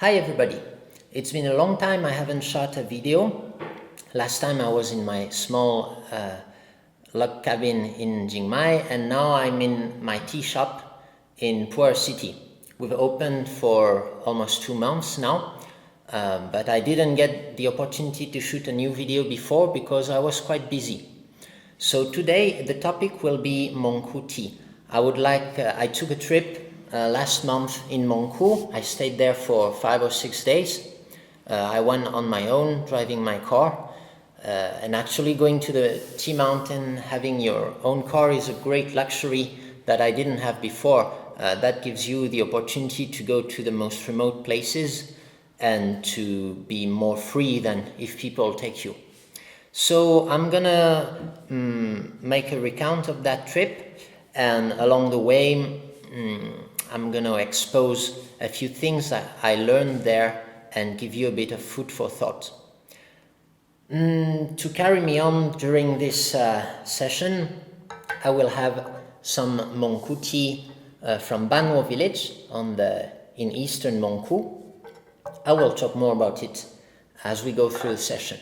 Hi everybody, it's been a long time I haven't shot a video. Last time I was in my small log cabin in Jingmai, and now I'm in my tea shop in Pu-erh city. We've opened for almost 2 months now, but I didn't get the opportunity to shoot a new video before because I was quite busy. So today the topic will be Mengku tea. I took a trip last month in Mengku. I stayed there for 5 or 6 days. I went on my own, driving my car. And actually going to the tea mountain, having your own car is a great luxury that I didn't have before. That gives you the opportunity to go to the most remote places and to be more free than if people take you. So I'm gonna make a recount of that trip, and along the way I'm gonna expose a few things that I learned there and give you a bit of food for thought. To carry me on during this session, I will have some Mengku tea from Bama Village in eastern Mengku. I will talk more about it as we go through the session.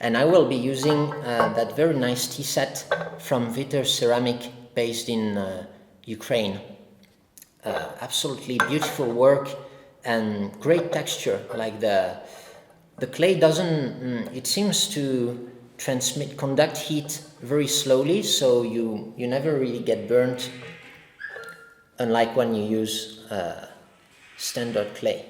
And I will be using that very nice tea set from Vitter Ceramic based in Ukraine. Absolutely beautiful work and great texture. Like the clay it seems to conduct heat very slowly, so you never really get burnt, unlike when you use standard clay.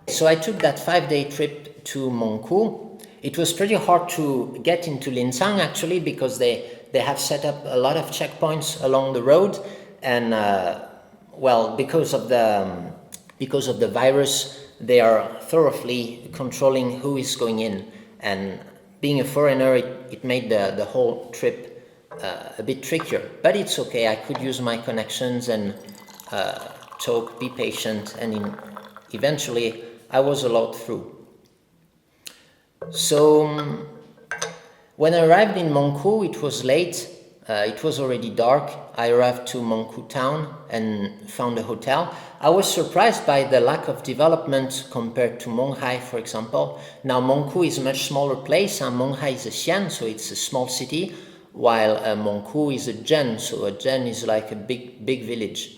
So I took that 5-day trip to Mengku. It was pretty hard to get into Linsang actually, because they have set up a lot of checkpoints along the road, and because of the virus, they are thoroughly controlling who is going in, and being a foreigner, it made the whole trip a bit trickier, but it's okay. I could use my connections and talk, be patient, and eventually I was allowed through. So when I arrived in Mengku, it was late. It was already dark. I arrived to Mengku town and found a hotel. I was surprised by the lack of development compared to Monghai, for example. Now Mengku is a much smaller place, and Monghai is a xian, so it's a small city, while Mengku is a zhen, so a zhen is like a big village.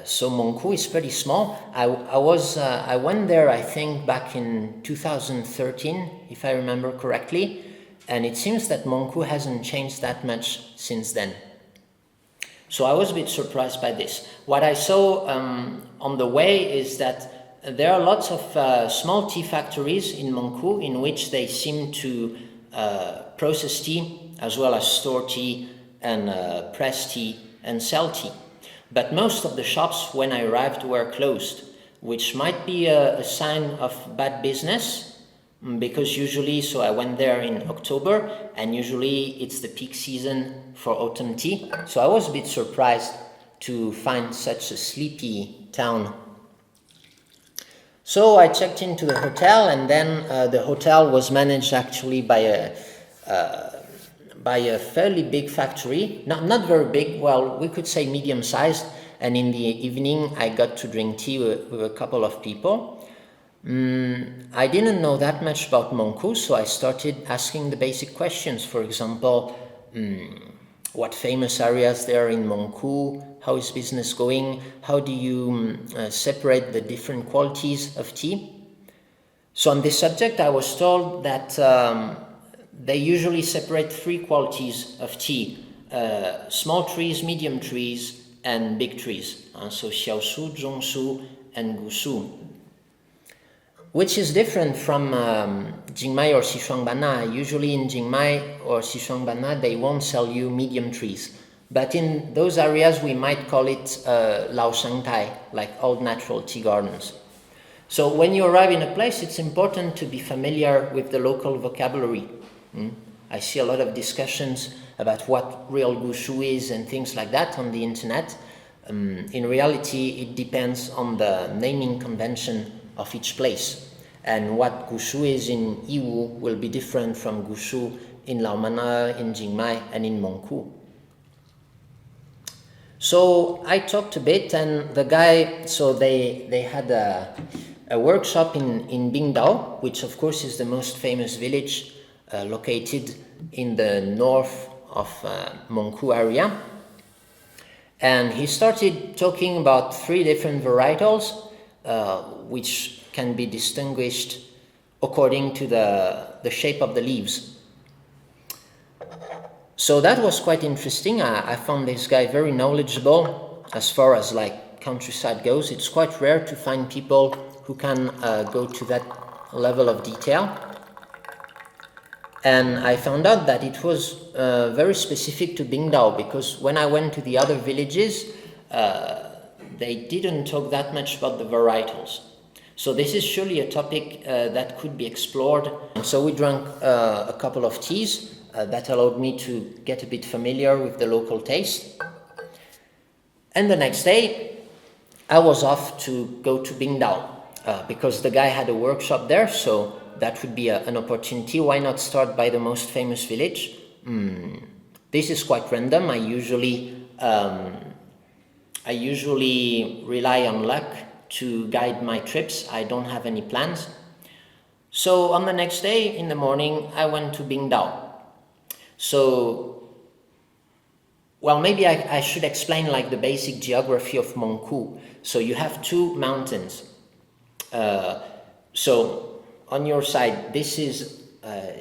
So Mengku is pretty small. I went there, I think, back in 2013, if I remember correctly, and it seems that Mengku hasn't changed that much since then. So I was a bit surprised by this. What I saw on the way is that there are lots of small tea factories in Mengku in which they seem to process tea, as well as store tea and press tea and sell tea. But most of the shops when I arrived were closed, which might be a sign of bad business, because so I went there in October, and usually it's the peak season for autumn tea. So I was a bit surprised to find such a sleepy town. So I checked into the hotel, and then the hotel was managed actually by a fairly big factory, not very big, well, we could say medium-sized, and in the evening I got to drink tea with a couple of people. I didn't know that much about Mengku, so I started asking the basic questions. For example, what famous areas there are in Mengku, how is business going, how do you separate the different qualities of tea? So on this subject I was told that they usually separate 3 qualities of tea: small trees, medium trees, and big trees. So xiaoshu, zhongshu, and gushu, which is different from Jingmai or Xishuangbanna. Usually in Jingmai or Xishuangbanna they won't sell you medium trees, but in those areas we might call it lao shengtai, like old natural tea gardens. So when you arrive in a place, it's important to be familiar with the local vocabulary. I see a lot of discussions about what real gushu is and things like that on the internet. In reality, it depends on the naming convention of each place. And what gushu is in Yiwu will be different from gushu in Laomana, in Jingmai, and in Mengku. So I talked a bit, and the guy, so they had a workshop in Bingdao, which of course is the most famous village located in the north of Mengku area. And he started talking about 3 different varietals, which can be distinguished according to the shape of the leaves. So that was quite interesting. I found this guy very knowledgeable as far as like countryside goes. It's quite rare to find people who can go to that level of detail. And I found out that it was very specific to Bingdao, because when I went to the other villages, they didn't talk that much about the varietals. So this is surely a topic that could be explored. So we drank a couple of teas that allowed me to get a bit familiar with the local taste. And the next day, I was off to go to Bingdao because the guy had a workshop there, so that would be an opportunity. Why not start by the most famous village? This is quite random. I usually rely on luck to guide my trips. I don't have any plans. So on the next day in the morning, I went to Bingdao. So, well, maybe I should explain like the basic geography of Mengku. So you have 2 mountains. So on your side, this is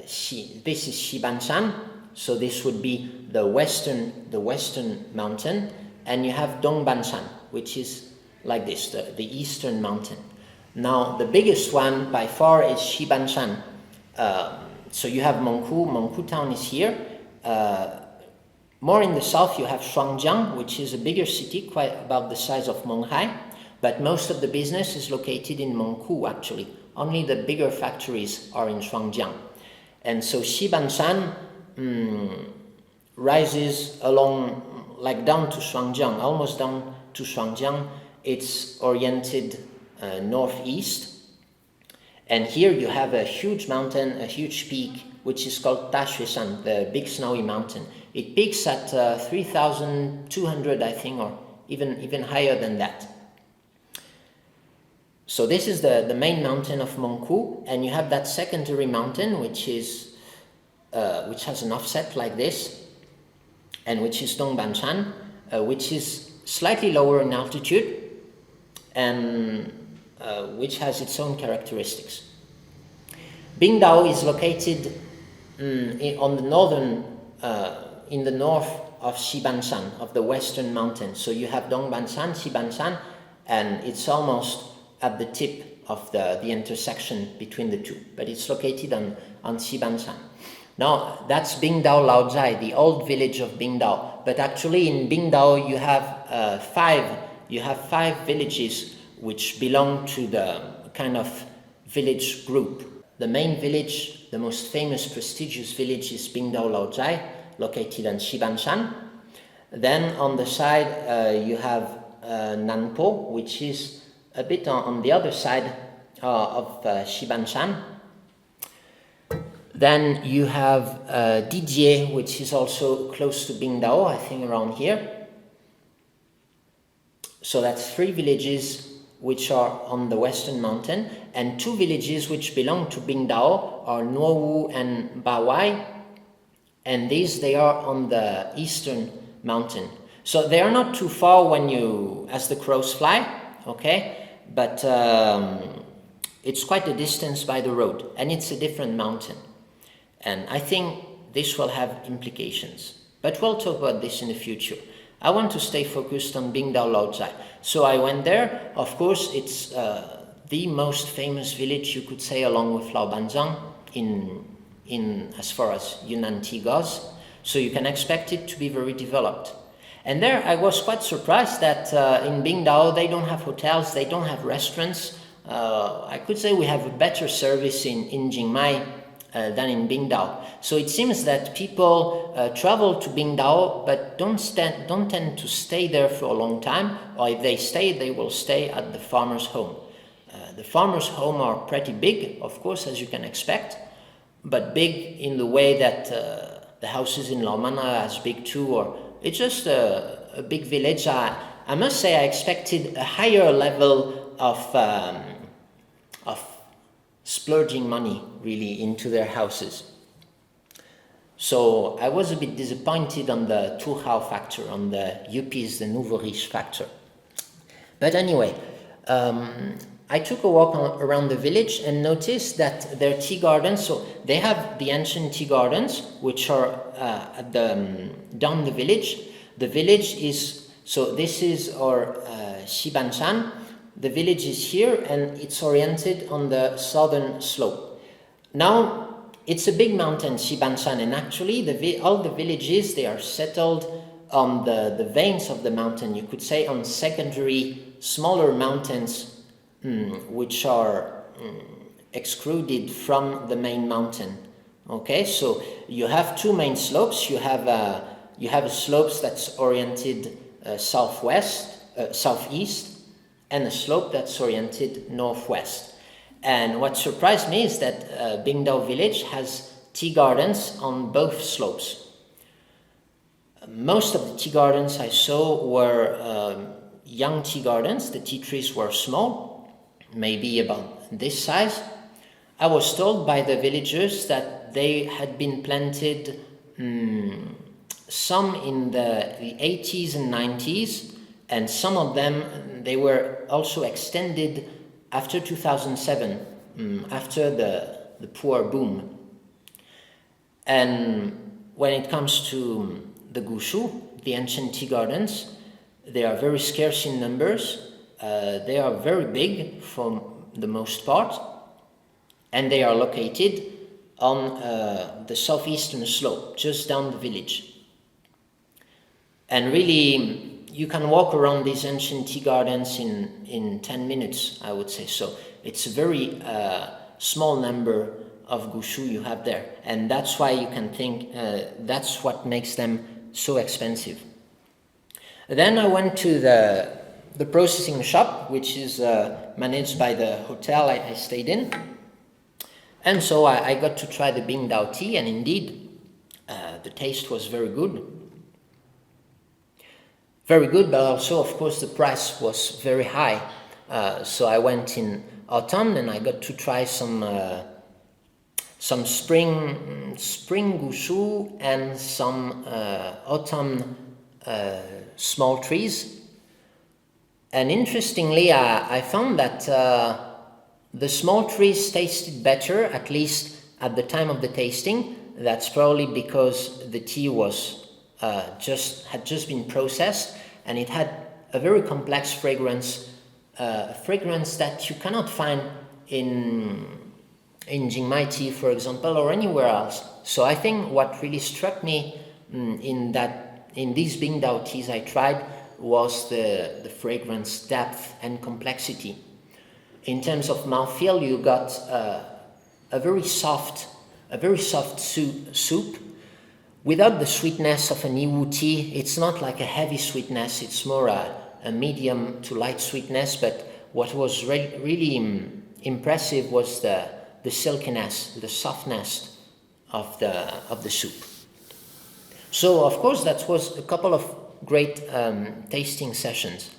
Xibanshan. So this would be the western mountain, and you have Dongbang, which is like this, the eastern mountain. Now the biggest one by far is Xibanshan. So you have Mengku. Mengku town is here. More in the south you have Shuangjiang, which is a bigger city, quite about the size of Monghai. But most of the business is located in Mengku actually. Only the bigger factories are in Shuangjiang. And so Xibanshan rises along, like down to Shuangjiang, almost down to Shuangjiang. It's oriented northeast. And here you have a huge mountain, a huge peak, which is called Tashueshan, the big snowy mountain. It peaks at 3,200, I think, or even higher than that. So this is the main mountain of Mengku, and you have that secondary mountain, which has an offset like this, and which is Dongbang, which is slightly lower in altitude, and which has its own characteristics. Bingdao is located on the northern, in the north of Xibanshan, of the western mountain. So you have Dongbang, Xibanshan, and it's almost at the tip of the intersection between the two, but it's located on Xibanshan. Now that's Bingdao Laozhai, the old village of Bingdao. But actually in Bingdao you have 5 villages which belong to the kind of village group. The main village, the most famous prestigious village, is Bingdao Laozhai, located on Xibanshan. Then on the side you have Nanpo, which is a bit on the other side of Xibanshan. Then you have Didier, which is also close to Bingdao, I think around here. So that's 3 villages which are on the western mountain, and 2 villages which belong to Bingdao are Nuowu and Bawai, and they are on the eastern mountain. So they are not too far when as the crows fly, okay? But it's quite a distance by the road, and it's a different mountain. And I think this will have implications. But we'll talk about this in the future. I want to stay focused on Bingdao Laozhai. So I went there. Of course, it's the most famous village, you could say, along with Laobanzang in as far as Yunnan tea goes. So you can expect it to be very developed. And there I was quite surprised that in Bingdao they don't have hotels, they don't have restaurants. I could say we have a better service in Jingmai than in Bingdao. So it seems that people travel to Bingdao but don't tend to stay there for a long time, or if they stay, they will stay at the farmer's home. The farmer's home are pretty big, of course, as you can expect, but big in the way that the houses in Laomana are as big too, or it's just a a big village. I must say I expected a higher level of splurging money really into their houses. So I was a bit disappointed on the Pu-erh factor, on the yuppies, the nouveau riche factor. But anyway, I took a walk around the village and noticed that their tea gardens, so they have the ancient tea gardens, which are down the village. The village is, so this is our Xibanshan. The village is here and it's oriented on the southern slope. Now, it's a big mountain, Xibanshan, and actually all the villages, they are settled on the veins of the mountain, you could say on secondary, smaller mountains, which are excluded from the main mountain. Okay, so you have two main slopes. You have a slopes that's oriented southeast, and a slope that's oriented northwest. And what surprised me is that Bingdao village has tea gardens on both slopes. Most of the tea gardens I saw were young tea gardens. The tea trees were small, maybe about this size. I was told by the villagers that they had been planted some in the 80s and 90s, and some of them, they were also extended after 2007, after the Pu-erh boom. And when it comes to the Gushu, the ancient tea gardens, they are very scarce in numbers. They are very big for the most part, and they are located on the southeastern slope, just down the village. And really, you can walk around these ancient tea gardens in 10 minutes, I would say. So it's a very small number of gushu you have there. And that's why you can think that's what makes them so expensive. Then I went to the processing shop, which is managed by the hotel I stayed in. And so I got to try the Bingdao tea, and indeed, the taste was very good. Very good, but also, of course, the price was very high. So I went in autumn and I got to try some spring gushu and some autumn small trees. And interestingly, I found that the small trees tasted better, at least at the time of the tasting. That's probably because the tea was had just been processed, and it had a very complex fragrance, a fragrance that you cannot find in Jingmai tea, for example, or anywhere else. So I think what really struck me in these Bingdao teas I tried was the fragrance depth and complexity. In terms of mouthfeel, you got a very soft soup. Without the sweetness of an Iwu tea. It's not like a heavy sweetness, it's more a medium to light sweetness, but what was really impressive was the silkiness, the softness of the soup. So, of course, that was a couple of great tasting sessions.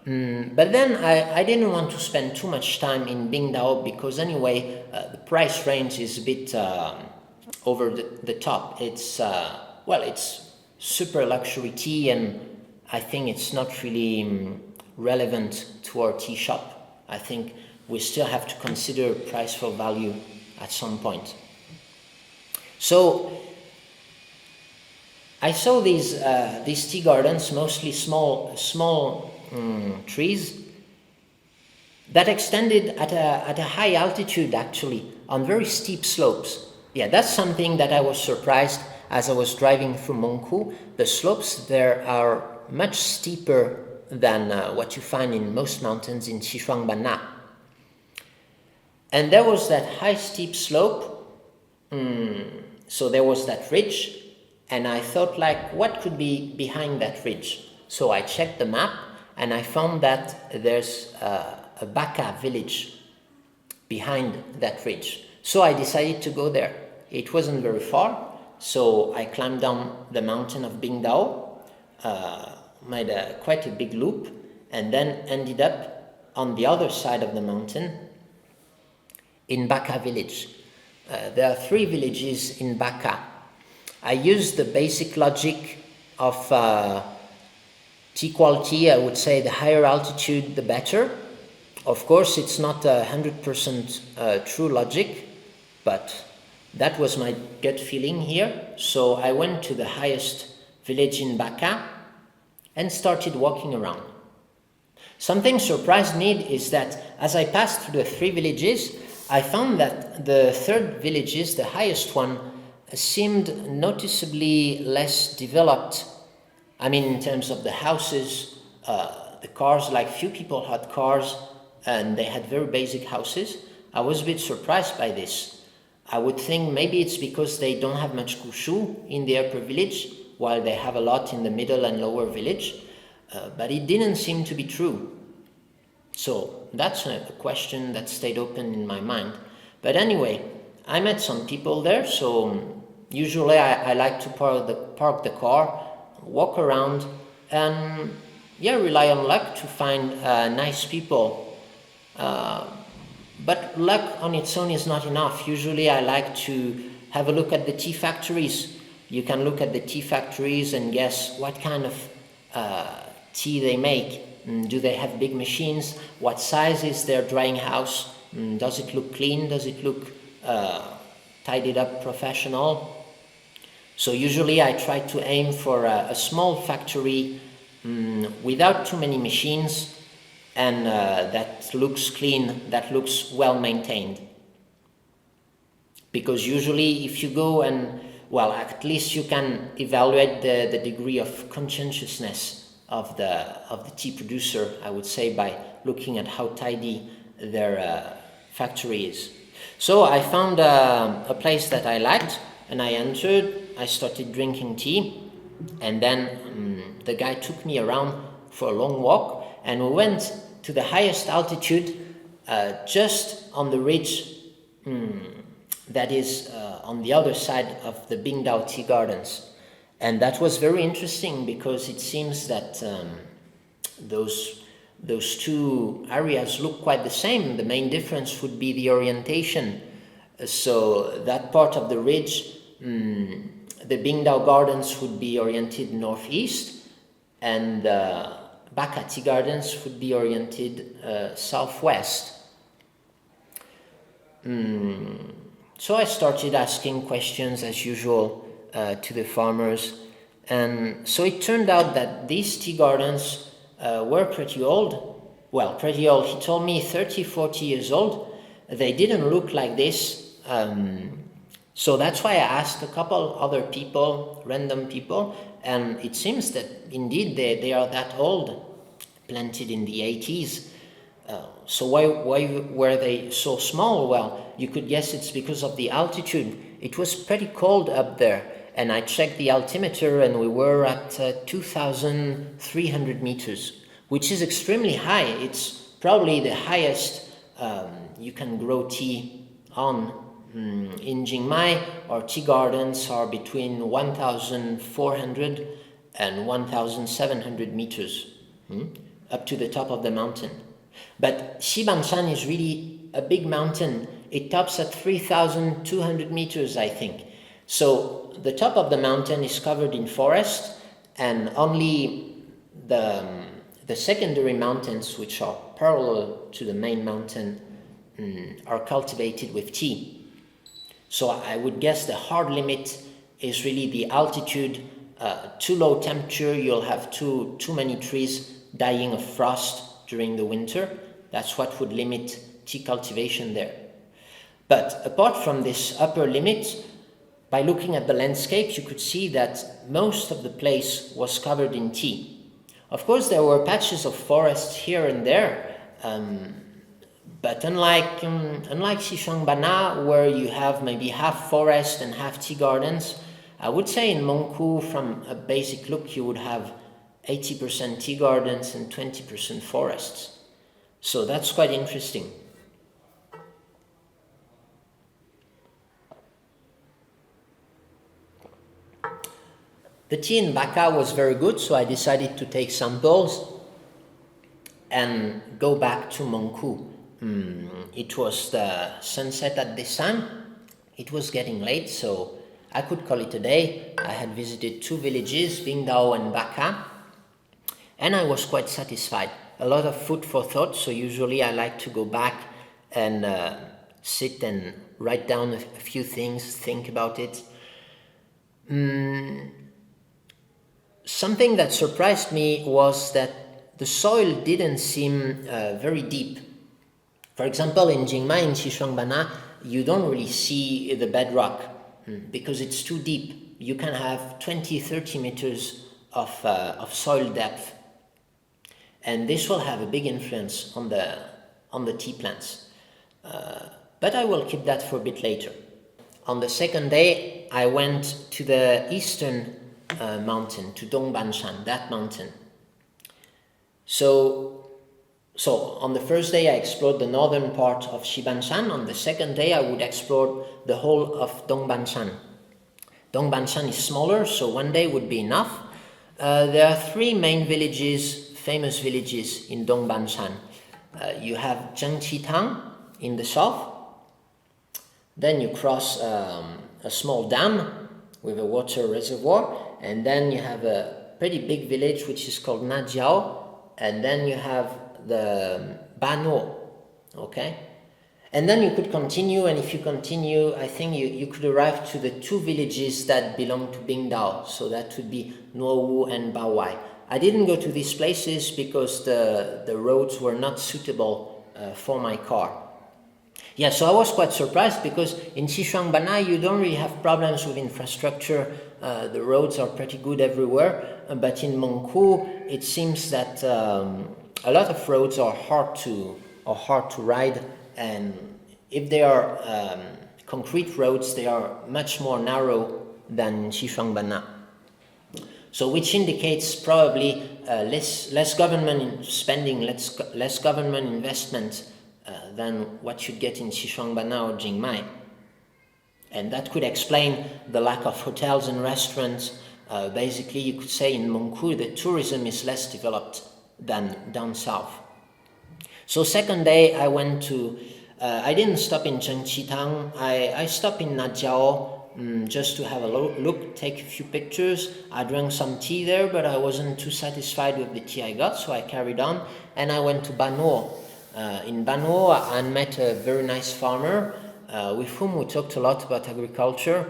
But then I didn't want to spend too much time in Bingdao because anyway, the price range is a bit over the top. It's it's super luxury tea, and I think it's not really relevant to our tea shop. I think we still have to consider price for value at some point. So I saw these tea gardens, mostly small trees that extended at a high altitude, actually, on very steep slopes. Yeah, that's something that I was surprised as I was driving through Mengku. The slopes there are much steeper than what you find in most mountains in Xishuangbanna. And there was that high steep slope, so there was that ridge, and I thought, like, what could be behind that ridge? So I checked the map, and I found that there's a Baka village behind that ridge. So I decided to go there. It wasn't very far, so I climbed down the mountain of Bingdao, made quite a big loop, and then ended up on the other side of the mountain in Bama Village. There are 3 villages in Bama. I used the basic logic of tea quality. I would say the higher altitude, the better. Of course, it's not 100% true logic, but that was my gut feeling here. So I went to the highest village in Bama and started walking around. Something surprised me is that as I passed through the 3 villages, I found that the 3rd village, the highest one, seemed noticeably less developed. I mean, in terms of the houses, the cars, like few people had cars and they had very basic houses. I was a bit surprised by this. I would think maybe it's because they don't have much kushu in the upper village, while they have a lot in the middle and lower village, but it didn't seem to be true. So that's a question that stayed open in my mind. But anyway, I met some people there, so usually I like to park the car, walk around, and rely on luck to find nice people. But luck on its own is not enough. Usually I like to have a look at the tea factories. You can look at the tea factories and guess what kind of tea they make. Do they have big machines? What size is their drying house? Does it look clean? Does it look tidied up, professional? So usually I try to aim for a small factory without too many machines, and that looks clean, that looks well maintained. Because usually if you go and, well, at least you can evaluate the degree of conscientiousness of the tea producer, I would say, by looking at how tidy their factory is. So I found a place that I liked, and I entered. I started drinking tea, and then the guy took me around for a long walk, and we went to the highest altitude, just on the ridge that is on the other side of the Bingdao tea gardens. And that was very interesting because it seems that those 2 areas look quite the same. The main difference would be the orientation. So that part of the ridge, the Bingdao gardens would be oriented northeast, and Bama tea gardens would be oriented southwest. So I started asking questions as usual to the farmers, and so it turned out that these tea gardens were pretty old. Well, pretty old. He told me 30-40 years old. They didn't look like this, so that's why I asked a couple other people, random people, and it seems that indeed they are that old, planted in the 80s. So why were they so small? Well, you could guess it's because of the altitude. It was pretty cold up there, and I checked the altimeter and we were at 2,300 meters, which is extremely high. It's probably the highest you can grow tea on. In Jingmai, our tea gardens are between 1,400 and 1,700 meters, up to the top of the mountain. But Xibangshan is really a big mountain. It tops at 3,200 meters, I think. So the top of the mountain is covered in forest, and only the secondary mountains, which are parallel to the main mountain, are cultivated with tea. So I would guess the hard limit is really the altitude. Too low temperature, you'll have too many trees dying of frost during the winter. That's what would limit tea cultivation there. But apart from this upper limit, by looking at the landscape, you could see that most of the place was covered in tea. Of course, there were patches of forest here and there, but unlike Xishuangbanna, where you have maybe half forest and half tea gardens, I would say in Mengku, from a basic look, you would have 80% tea gardens and 20% forests. So that's quite interesting. The tea in Baka was very good, so I decided to take samples and go back to Mengku. It was the sunset at Desan. It was getting late, so I could call it a day. I had visited 2 villages, Bingdao and Baka, and I was quite satisfied. A lot of food for thought, so usually I like to go back and sit and write down a few things, think about it. Something that surprised me was that the soil didn't seem very deep. For example, in Jingmai, in Xishuangbanna, you don't really see the bedrock because it's too deep. You can have 20-30 meters of soil depth, and this will have a big influence on the tea plants. But I will keep that for a bit later. On the second day, I went to the eastern mountain, to Dongbang, that mountain. So on the first day I explored the northern part of Shibanshan. On the second day I would explore the whole of Dongbangshan. Dongbangshan is smaller, so one day would be enough. There are 3 main villages, famous villages in Dongbangshan. You have Zhengqitang in the south. Then you cross a small dam with a water reservoir, and then you have a pretty big village which is called Najiao, and then you have the Bano, okay? And then you could continue, and if you continue, I think you could arrive to the 2 villages that belong to Bingdao, so that would be Nuowu and Bawai. I didn't go to these places because the roads were not suitable for my car. Yeah, so I was quite surprised because in Xishuangbanna you don't really have problems with infrastructure. The roads are pretty good everywhere, but in Mengku it seems that a lot of roads are hard to ride, and if they are concrete roads, they are much more narrow than Xishuangbanna. So which indicates probably less government spending, less government investment than what you'd get in Xishuangbanna or Jingmai. And that could explain the lack of hotels and restaurants. Basically, you could say in Mengku the tourism is less developed than down south. So second day I went to, I didn't stop in Zhengqitang, I stopped in Najiao just to have a look, take a few pictures. I drank some tea there, but I wasn't too satisfied with the tea I got, so I carried on, and I went to Bano. In Bano I met a very nice farmer with whom we talked a lot about agriculture.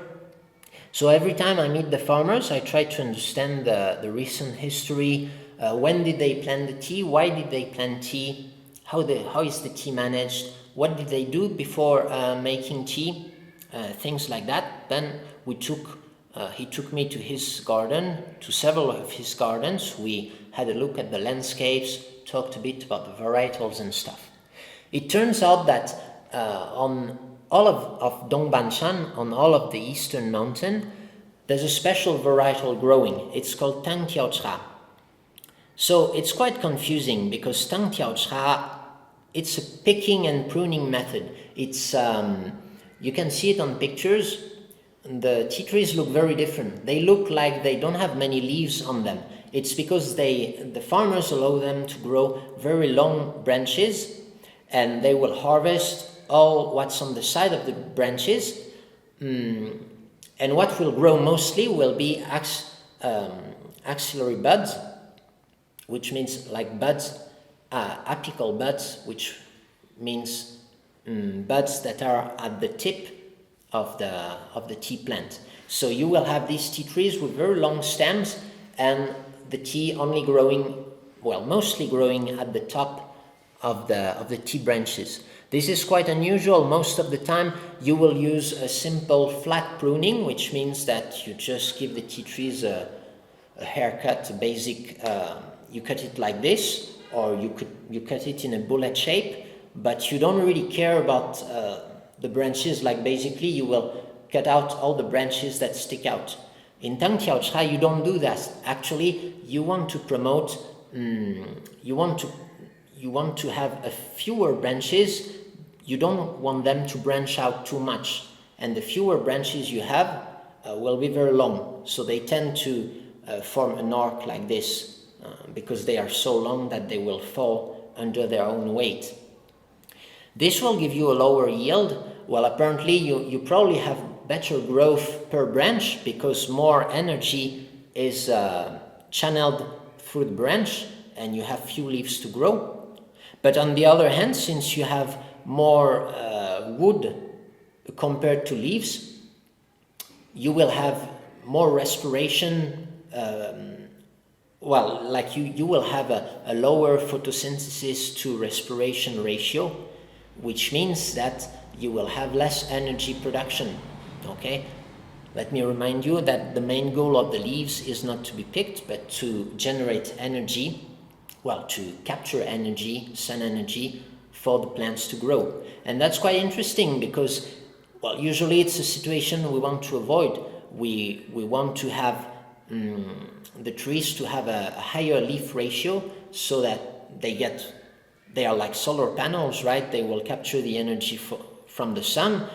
So every time I meet the farmers, I try to understand the recent history. When did they plant the tea? Why did they plant tea? How is the tea managed? What did they do before making tea? Things like that. Then he took me to his garden, to several of his gardens. We had a look at the landscapes, talked a bit about the varietals and stuff. It turns out that on all of Dongbangshan, on all of the eastern mountain, there's a special varietal growing. It's called Tang Tiao Cha. So it's quite confusing because Tang Tiao Cha, it's a picking and pruning method. It's you can see it on pictures. The tea trees look very different. They look like they don't have many leaves on them. It's because the farmers allow them to grow very long branches, and they will harvest all what's on the side of the branches, and what will grow mostly will be axillary buds, which means like buds, apical buds, which means buds that are at the tip of the tea plant. So you will have these tea trees with very long stems, and the tea only growing, well, mostly growing at the top of the tea branches. This is quite unusual. Most of the time you will use a simple flat pruning, which means that you just give the tea trees a haircut, a basic, you cut it like this, or you cut it in a bullet shape, but you don't really care about the branches. Like basically you will cut out all the branches that stick out. In Tang Tiao Cha you don't do that. Actually you want to promote, you want to have a fewer branches. You don't want them to branch out too much, and the fewer branches you have will be very long, so they tend to form an arc like this because they are so long that they will fall under their own weight. This will give you a lower yield. Well, apparently you probably have better growth per branch because more energy is channeled through the branch and you have few leaves to grow. But on the other hand, since you have more wood compared to leaves, you will have more respiration. You will have a lower photosynthesis to respiration ratio, which means that you will have less energy production. Okay, let me remind you that the main goal of the leaves is not to be picked, but to generate energy, to capture energy, sun energy, for the plants to grow. And that's quite interesting because, usually it's a situation we want to avoid. We want to have the trees to have a higher leaf ratio so that they are like solar panels, right? They will capture the energy from the sun,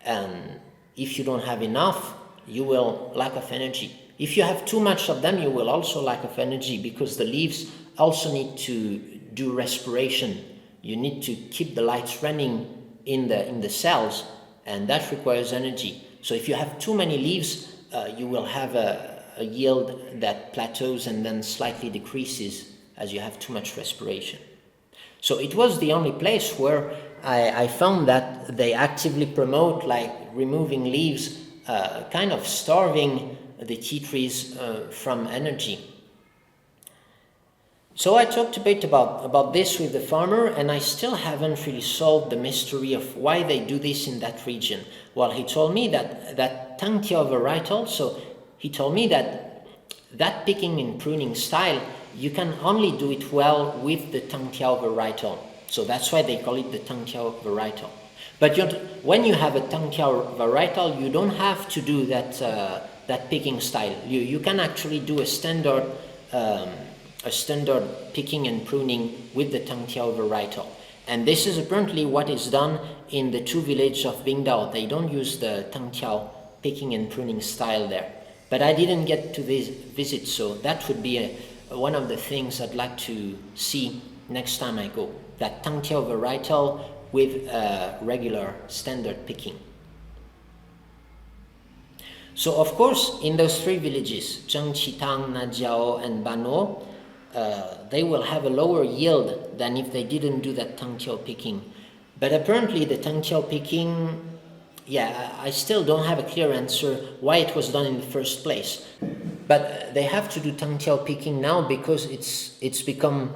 and if you don't have enough, you will lack of energy. If you have too much of them, you will also lack of energy because the leaves also need to do respiration. You need to keep the lights running in the cells, and that requires energy. So if you have too many leaves, you will have a yield that plateaus and then slightly decreases as you have too much respiration. So it was the only place where I found that they actively promote like removing leaves, kind of starving the tea trees from energy. So I talked a bit about this with the farmer, and I still haven't really solved the mystery of why they do this in that region. Well, he told me that Tangtiao varietal, so he told me that picking and pruning style, you can only do it well with the Tangtiao varietal. So that's why they call it the Tangtiao varietal. But when you have a Tangtiao varietal, you don't have to do that picking style. You can actually do a standard picking and pruning with the Tangtiao varietal. And this is apparently what is done in the two villages of Bingdao. They don't use the Tangtiao picking and pruning style there. But I didn't get to visit, so that would be one of the things I'd like to see next time I go. That Tangtiao varietal with regular standard picking. So of course, in those three villages, Zhengqitang, Najiao, and Bano, they will have a lower yield than if they didn't do that Tangtiao picking. But apparently the Tangtiao picking, I still don't have a clear answer why it was done in the first place. But they have to do Tangtiao picking now because it's become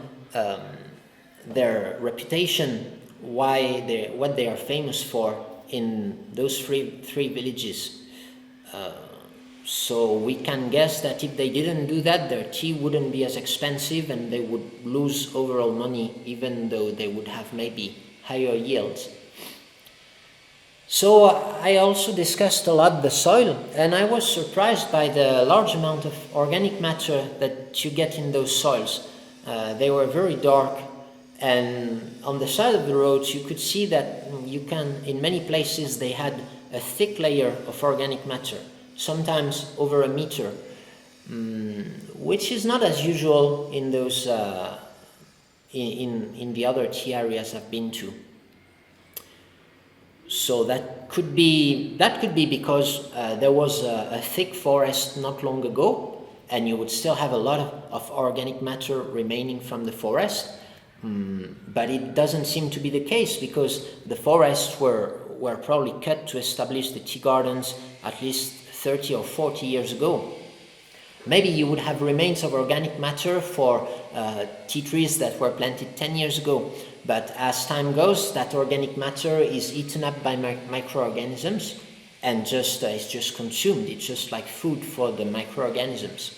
their reputation, what they are famous for in those three villages. So we can guess that if they didn't do that, their tea wouldn't be as expensive and they would lose overall money, even though they would have maybe higher yields. So I also discussed a lot the soil, and I was surprised by the large amount of organic matter that you get in those soils. They were very dark, and on the side of the roads you could see that in many places they had a thick layer of organic matter, sometimes over a meter, which is not as usual in those in the other tea areas I've been to. So that could be because there was a thick forest not long ago, and you would still have a lot of organic matter remaining from the forest. But it doesn't seem to be the case because the forests were probably cut to establish the tea gardens at least 30 or 40 years ago. Maybe you would have remains of organic matter for tea trees that were planted 10 years ago. But as time goes, that organic matter is eaten up by microorganisms and it's just consumed. It's just like food for the microorganisms.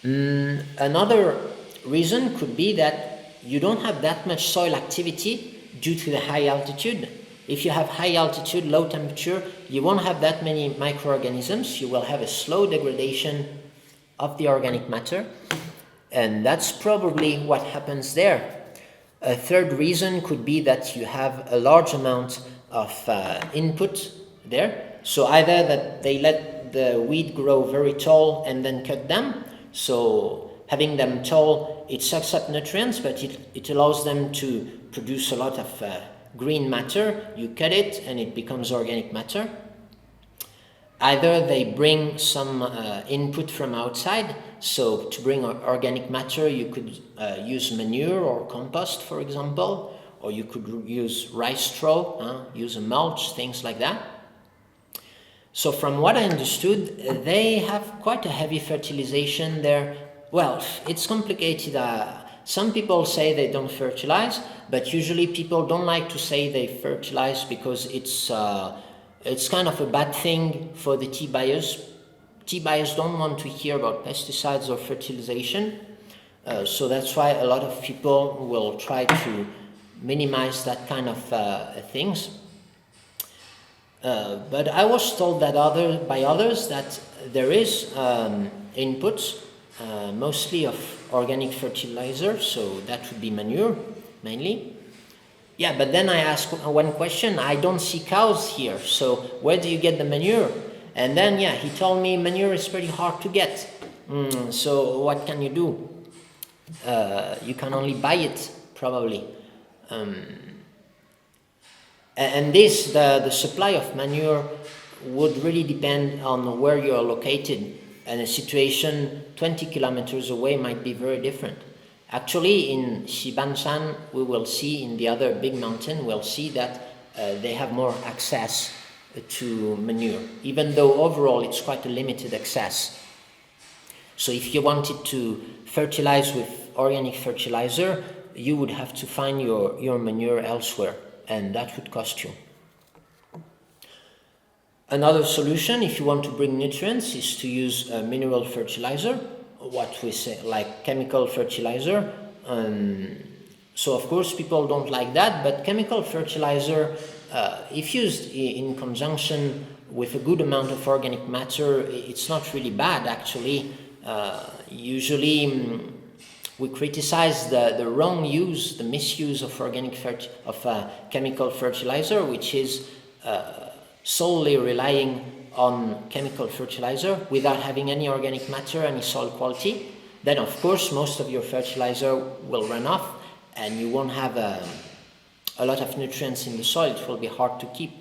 Another reason could be that you don't have that much soil activity due to the high altitude. If you have high altitude, low temperature, you won't have that many microorganisms. You will have a slow degradation of the organic matter, and that's probably what happens there. A third reason could be that you have a large amount of input there. So either that they let let the weed grow very tall and then cut them. So having them tall, it sucks up nutrients, but it allows them to produce a lot of green matter. You cut it and it becomes organic matter. Either they bring some input from outside. So to bring organic matter, you could use manure or compost, for example, or you could use rice straw, use a mulch, things like that. So from what I understood, they have quite a heavy fertilization there. Well, it's complicated. Some people say they don't fertilize, but usually people don't like to say they fertilize because it's kind of a bad thing for the tea buyers. Tea buyers don't want to hear about pesticides or fertilization, so that's why a lot of people will try to minimize that kind of things. But I was told that by others that there is inputs, mostly of organic fertilizer, so that would be manure mainly. Yeah, but then I asked one question. I don't see cows here, so where do you get the manure? And then, yeah, he told me manure is pretty hard to get. So what can you do? You can only buy it, probably. And the supply of manure would really depend on where you are located. And a situation 20 kilometers away might be very different. Actually, in Xibanshan, we will see, in the other big mountain, we'll see that they have more access to manure, even though overall it's quite a limited access. So if you wanted to fertilize with organic fertilizer, you would have to find your manure elsewhere, and that would cost you. Another solution, if you want to bring nutrients, is to use mineral fertilizer, what we say like chemical fertilizer. So of course people don't like that, but chemical fertilizer, if used in conjunction with a good amount of organic matter, it's not really bad actually. Usually we criticize the wrong use, the misuse of chemical fertilizer, which is solely relying on chemical fertilizer without having any organic matter, any soil quality. Then of course most of your fertilizer will run off and you won't have a lot of nutrients in the soil. It will be hard to keep.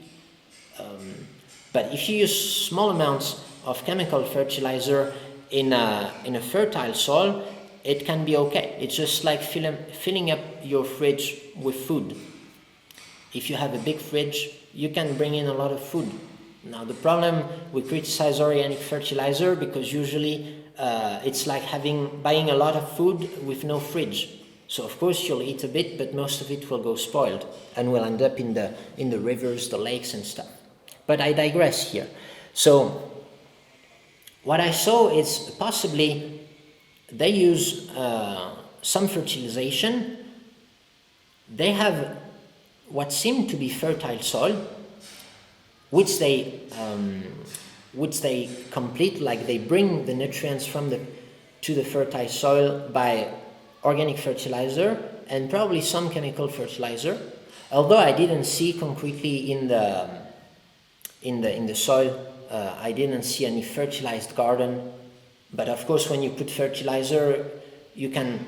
But if you use small amounts of chemical fertilizer in a fertile soil, it can be okay. It's just like filling up your fridge with food. If you have a big fridge, you can bring in a lot of food. Now the problem, we criticize organic fertilizer because usually it's like buying a lot of food with no fridge. So of course you'll eat a bit, but most of it will go spoiled and will end up in the rivers, the lakes and stuff. But I digress here. So what I saw is possibly they use some fertilization. They have what seemed to be fertile soil, which they complete, like they bring the nutrients to the fertile soil by organic fertilizer and probably some chemical fertilizer. Although I didn't see concretely in the soil, I didn't see any fertilized garden. But of course, when you put fertilizer, you can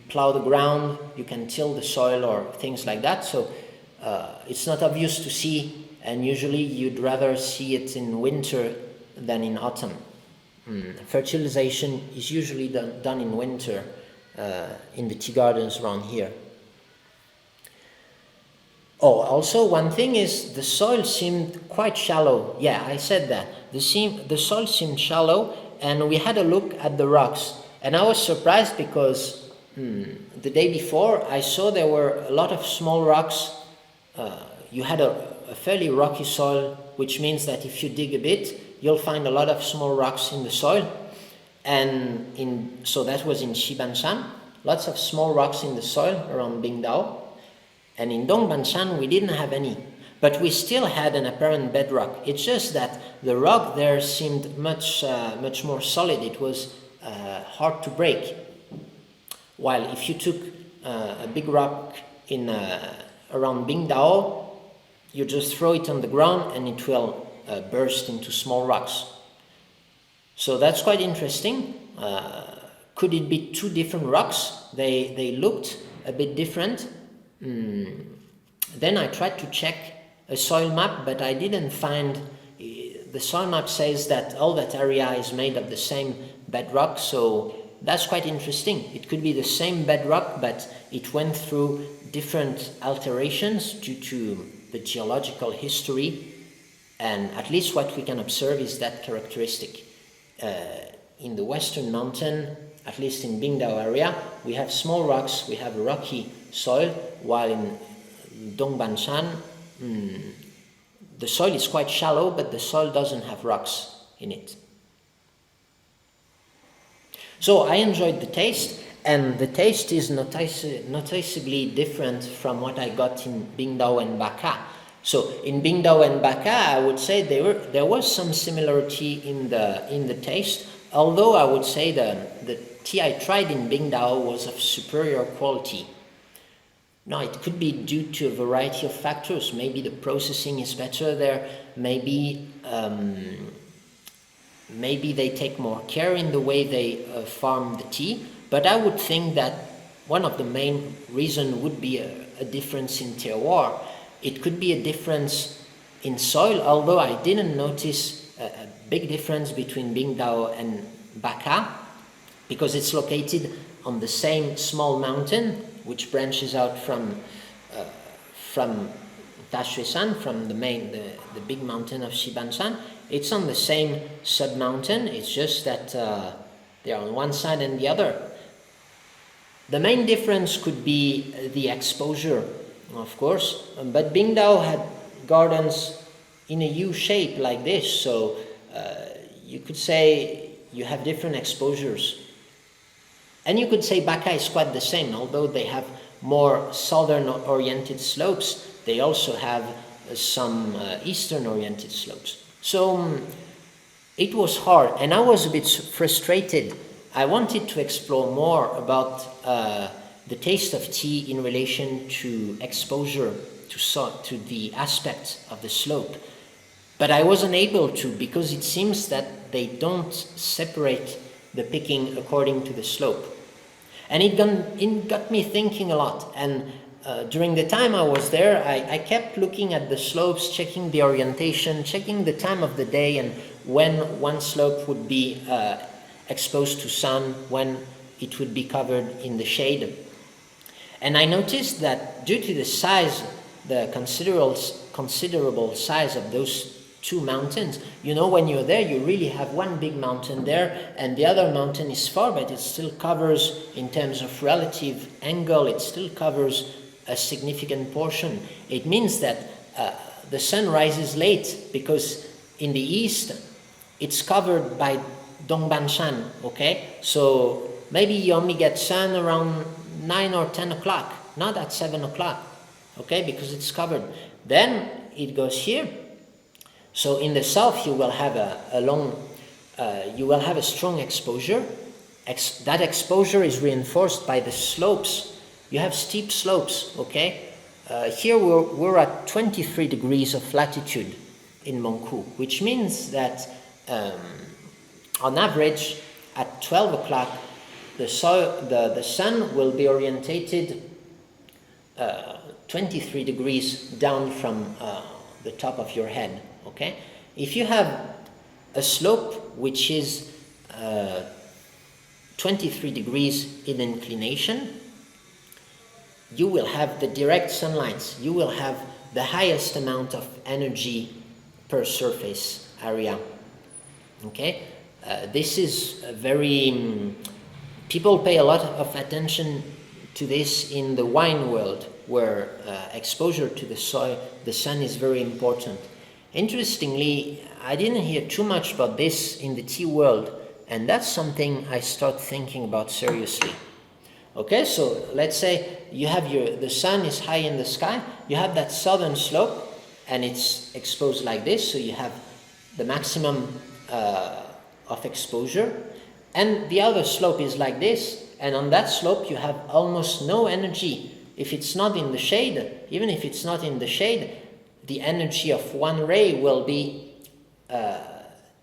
plow the ground, you can till the soil or things like that. So it's not obvious to see, and usually you'd rather see it in winter than in autumn. Fertilization is usually done in winter in the tea gardens around here. Oh, also one thing is the soil seemed quite shallow. Yeah, I said that. The soil seemed shallow, and we had a look at the rocks. And I was surprised because the day before I saw there were a lot of small rocks. You had a fairly rocky soil, which means that if you dig a bit, you'll find a lot of small rocks in the soil. And so that was in Xibanshan, lots of small rocks in the soil around Bingdao. And in Dongbang we didn't have any, but we still had an apparent bedrock. It's just that the rock there seemed much more solid. It was hard to break. While if you took a big rock around Bingdao, you just throw it on the ground and it will burst into small rocks. So that's quite interesting. Could it be two different rocks? They looked a bit different. Then I tried to check a soil map, but I didn't find. The soil map says that all that area is made of the same bedrock, so that's quite interesting. It could be the same bedrock, but it went through different alterations due to the geological history, and at least what we can observe is that characteristic. In the western mountain, at least in Bingdao area, we have small rocks, we have a rocky soil, while in Dongbang the soil is quite shallow, but the soil doesn't have rocks in it. So I enjoyed the taste, and the taste is noticeably different from what I got in Bingdao and Baka. So in Bingdao and Baka, I would say there was some similarity in the taste, although I would say the tea I tried in Bingdao was of superior quality. Now, it could be due to a variety of factors. Maybe the processing is better there. Maybe they take more care in the way they farm the tea. But I would think that one of the main reasons would be a difference in terroir. It could be a difference in soil, although I didn't notice a big difference between Bingdao and Baka, because it's located on the same small mountain, which branches out from Tashuesan, from the big mountain of Shibansan. It's on the same sub-mountain, it's just that they're on one side and the other. The main difference could be the exposure, of course, but Bingdao had gardens in a U shape like this, so you could say you have different exposures. And you could say Baka is quite the same, although they have more southern-oriented slopes, they also have some eastern-oriented slopes. So it was hard, and I was a bit frustrated. I wanted to explore more about the taste of tea in relation to exposure, to the aspect of the slope. But I wasn't able to, because it seems that they don't separate the picking according to the slope. And it got me thinking a lot. And during the time I was there, I kept looking at the slopes, checking the orientation, checking the time of the day, and when one slope would be exposed to sun, when it would be covered in the shade. And I noticed that due to the size, the considerable size of those two mountains, when you're there, you really have one big mountain there, and the other mountain is far, but it still covers, in terms of relative angle, it still covers a significant portion. It means that the sun rises late, because in the east, it's covered by Dongbang, okay? So maybe you only get sun around 9 or 10 o'clock, not at 7 o'clock, okay? Because it's covered. Then it goes here. So in the south, you will have a strong exposure. That exposure is reinforced by the slopes. You have steep slopes, okay? Here we're at 23 degrees of latitude in Mengku, which means that on average at 12 o'clock, the sun will be orientated 23 degrees down from the top of your head. Okay, if you have a slope which is 23 degrees in inclination, you will have the direct sunlight. You will have the highest amount of energy per surface area. Okay, this is a very people pay a lot of attention to this in the wine world, where exposure to the sun is very important. Interestingly, I didn't hear too much about this in the tea world, and that's something I start thinking about seriously. Okay, so let's say you have the sun is high in the sky, you have that southern slope, and it's exposed like this, so you have the maximum of exposure, and the other slope is like this, and on that slope you have almost no energy. If it's not in the shade, even if it's not in the shade, the energy of one ray will be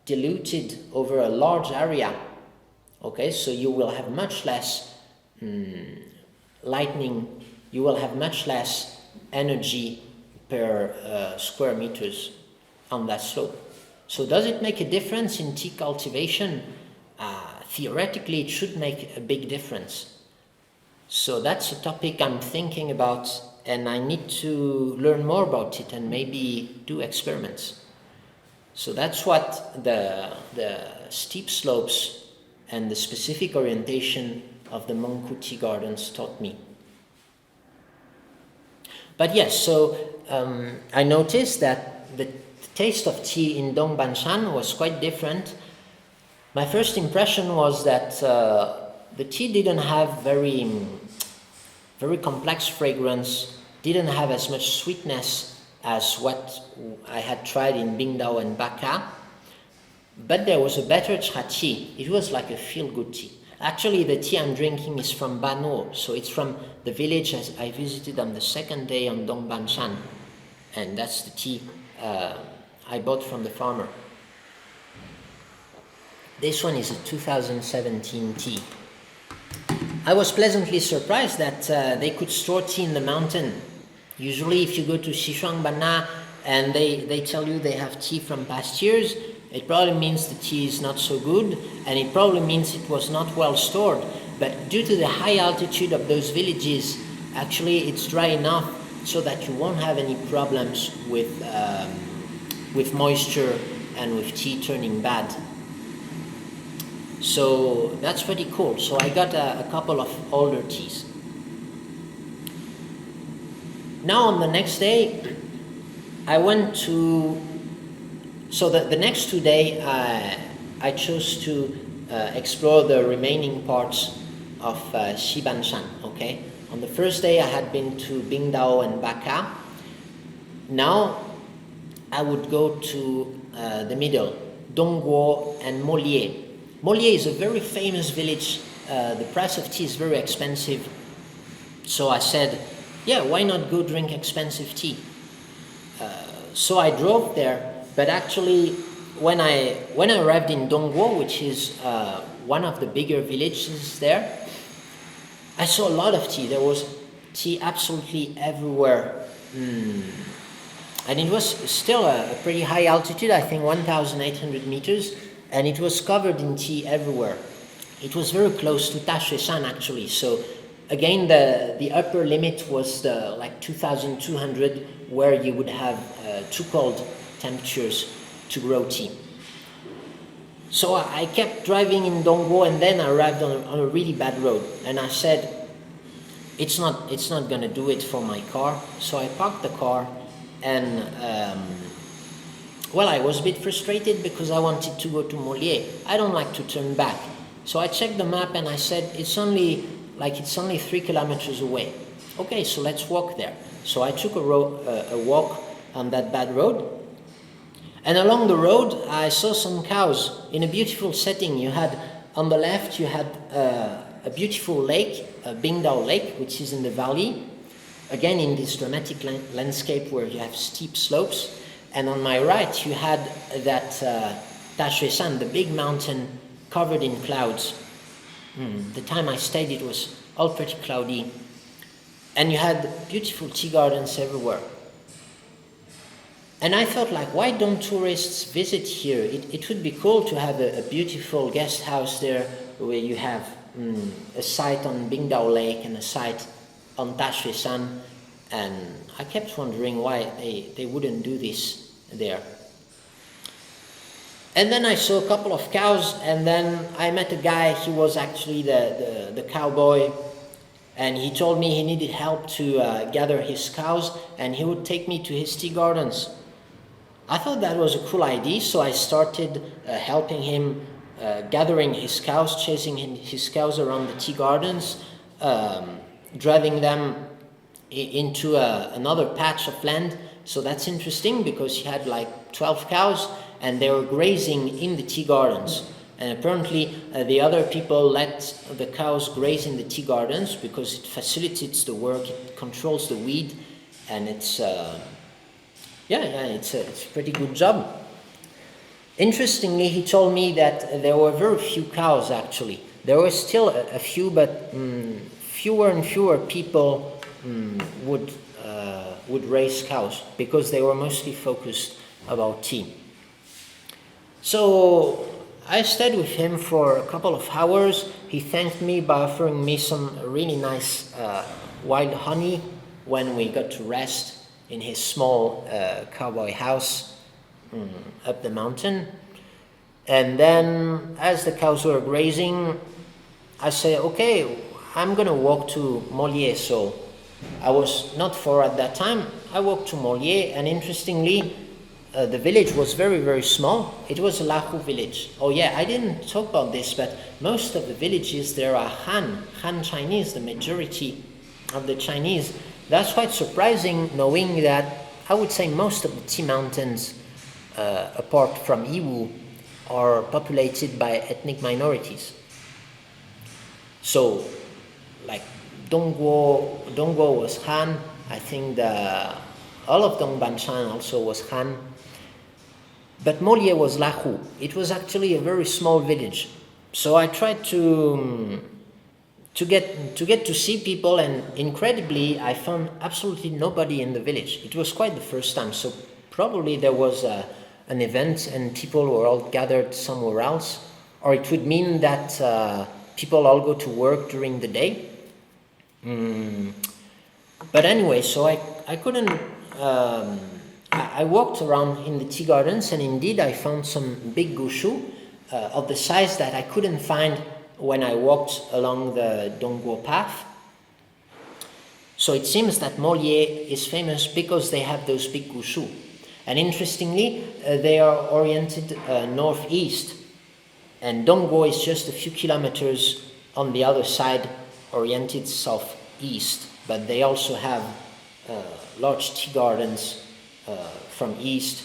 diluted over a large area. Okay, so you will have much less lightning, you will have much less energy per square meters on that slope. So does it make a difference in tea cultivation? Theoretically, it should make a big difference. So that's a topic I'm thinking about, and I need to learn more about it and maybe do experiments. So that's what the steep slopes and the specific orientation of the Mengku tea gardens taught me. But yes, so I noticed that the taste of tea in Dongbang was quite different. My first impression was that the tea didn't have very complex fragrance, didn't have as much sweetness as what I had tried in Bingdao and Baka, but there was a better cha tea. It was like a feel-good tea. Actually, the tea I'm drinking is from Manure, so it's from the village I visited on the second day on Dongbang, and that's the tea I bought from the farmer. This one is a 2017 tea. I was pleasantly surprised that they could store tea in the mountain. Usually if you go to Xishuangbanna and they tell you they have tea from past years, it probably means the tea is not so good, and it probably means it was not well stored. But due to the high altitude of those villages, actually it's dry enough so that you won't have any problems with moisture and with tea turning bad. So that's pretty cool. So I got a couple of older teas. Now on the next day, I went to... So the next 2 days, I chose to explore the remaining parts of Xibanshan, okay? On the first day, I had been to Bingdao and Baka. Now, I would go to the middle, Dongguo and Molier. Molier is a very famous village. The price of tea is very expensive. So I said, yeah, why not go drink expensive tea? So I drove there. But actually, when I arrived in Dongguo, which is one of the bigger villages there, I saw a lot of tea. There was tea absolutely everywhere. And it was still a pretty high altitude, I think 1,800 meters, and it was covered in tea everywhere. It was very close to Tashueshan actually. So again, the upper limit was like 2,200, where you would have too cold temperatures to grow tea. So I kept driving in Dongguo, and then I arrived on a really bad road, and I said, it's not gonna do it for my car. So I parked the car, and I was a bit frustrated because I wanted to go to Molier. I don't like to turn back. So I checked the map and I said, it's only 3 kilometers away. Okay, so let's walk there. So I took a walk on that bad road. And along the road, I saw some cows in a beautiful setting. You had, on the left, you had a beautiful lake, a Bingdao Lake, which is in the valley. Again, in this dramatic landscape where you have steep slopes. And on my right, you had that Tashueshan, the big mountain covered in clouds. The time I stayed, it was all pretty cloudy. And you had beautiful tea gardens everywhere. And I thought, like, why don't tourists visit here? It would be cool to have a beautiful guest house there where you have a site on Bingdao Lake and a site on Tashueshan. And I kept wondering why they wouldn't do this there. And then I saw a couple of cows, and then I met a guy. He was actually the cowboy, and he told me he needed help to gather his cows, and he would take me to his tea gardens. I thought that was a cool idea, so I started helping him gathering his cows, chasing his cows around the tea gardens, driving them into another patch of land. So that's interesting because he had like 12 cows and they were grazing in the tea gardens. And apparently the other people let the cows graze in the tea gardens because it facilitates the work, it controls the weed, and it's a pretty good job. Interestingly, he told me that there were very few cows actually. There were still a few, but fewer and fewer people would raise cows because they were mostly focused about tea. So I stayed with him for a couple of hours. He thanked me by offering me some really nice wild honey when we got to rest in his small cowboy house up the mountain. And then as the cows were grazing, I said, okay, I'm going to walk to Molière. So I was not far at that time. I walked to Molière, and interestingly, the village was very, very small. It was a Lahu village. Oh yeah, I didn't talk about this, but most of the villages there are Han Chinese, the majority of the Chinese. That's quite surprising, knowing that I would say most of the tea mountains, apart from Yiwu, are populated by ethnic minorities. So, like Dongguo was Han. I think all of Dongbangshan also was Han. But Molière was Lahu. It was actually a very small village. So I tried to get to see people, and incredibly, I found absolutely nobody in the village. It was quite the first time. So probably there was an event and people were all gathered somewhere else, or it would mean that people all go to work during the day. But anyway, so I couldn't. I walked around in the tea gardens, and indeed I found some big gushu of the size that I couldn't find when I walked along the Dongguo path. So it seems that Molière is famous because they have those big gushu. And interestingly, they are oriented northeast, and Dongguo is just a few kilometers on the other side, oriented southeast. But they also have large tea gardens from east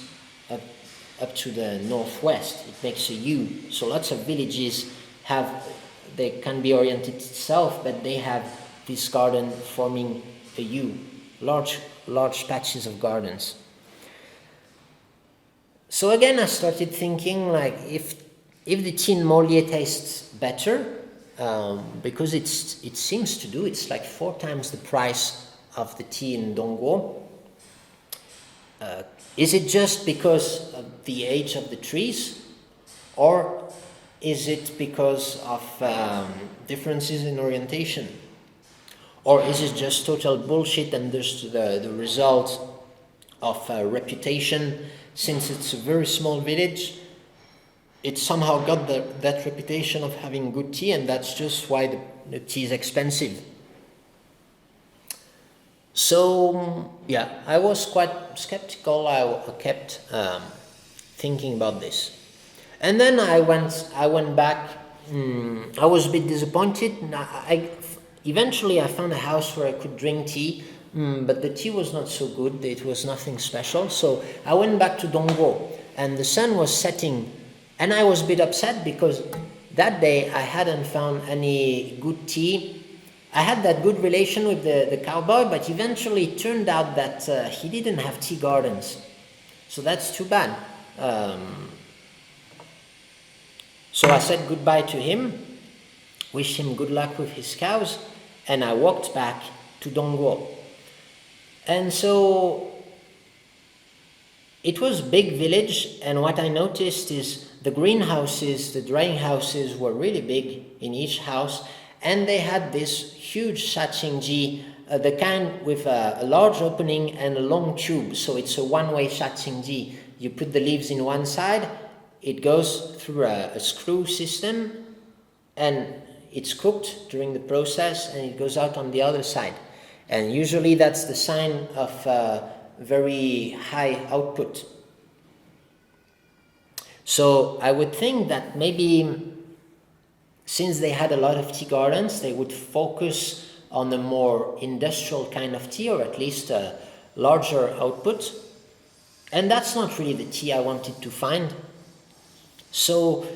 up to the northwest. It makes a U. So lots of villages they can be oriented south, but they have this garden forming a U, large patches of gardens. So again, I started thinking, like, if the tea in Molière tastes better, because it seems to do, it's like 4 times the price of the tea in Dongguo. Is it just because of the age of the trees, or is it because of differences in orientation? Or is it just total bullshit and just the result of reputation? Since it's a very small village, it somehow got that reputation of having good tea, and that's just why the tea is expensive. So yeah, I was quite skeptical. I kept thinking about this, and then I went back. I was a bit disappointed. Eventually I found a house where I could drink tea, but the tea was not so good. It was nothing special. So I went back to Dongguo, and the sun was setting, and I was a bit upset because that day I hadn't found any good tea. I had that good relation with the cowboy, but eventually it turned out that he didn't have tea gardens. So that's too bad. So I said goodbye to him, wished him good luck with his cows, and I walked back to Dongguo. And so it was a big village, and what I noticed is the greenhouses, the drying houses were really big in each house, and they had this huge shachingji, the kind with a large opening and a long tube. So it's a one-way shachingji. You put the leaves in one side, it goes through a screw system, and it's cooked during the process, and it goes out on the other side. And usually that's the sign of very high output. So I would think that maybe since they had a lot of tea gardens, they would focus on a more industrial kind of tea, or at least a larger output. And that's not really the tea I wanted to find. So